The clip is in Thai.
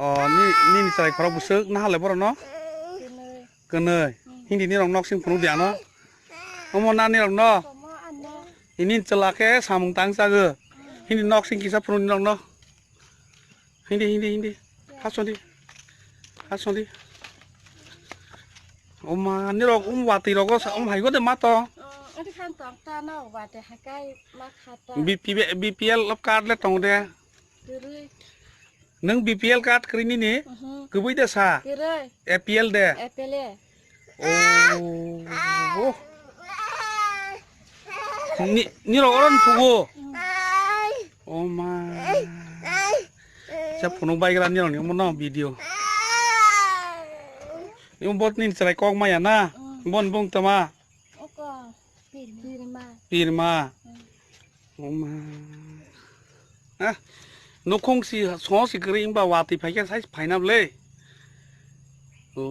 อ๋อนี่ใส่คอร์บุษกน่าเลยบ่เนาะเกินเลยหินดีนี่ลองนอกซิ่งพนุเดียเนาะเอามานานนี่ลองเนาะหินนี่จะละแค่สามตังซะเกอหินดีนอกซิ่งกี่สับพนุนี่ลองเนาะหินดีฮัสซอนดีโอ้มานี่เราวาตีเราก็หายก็เดินมาต่ออันที่ขั้นตอนตาเนาะว่าแต่ให้ใกล้มาขาตาBPL รับการแล้วตรงเดียคือเลย นึง BPL การ์ดครีนี่นี่คือวิธีศาสตร์ คือเลย APL เด้เอเปเล่โอ้นี่เราอ่อนผูกโอ้มาจะพูดไปกันนี่เราเนี่ยมันน้องวิดีโอนี่มันบดนี่ใส่กองมาอย่างน่ะบนบงตะมาโอ้ก็ปีมาโอ้มาอะนกคงสิสองสิกรีงบ่าวาติไผแค่ใช้ไผน้ำเลยโอ้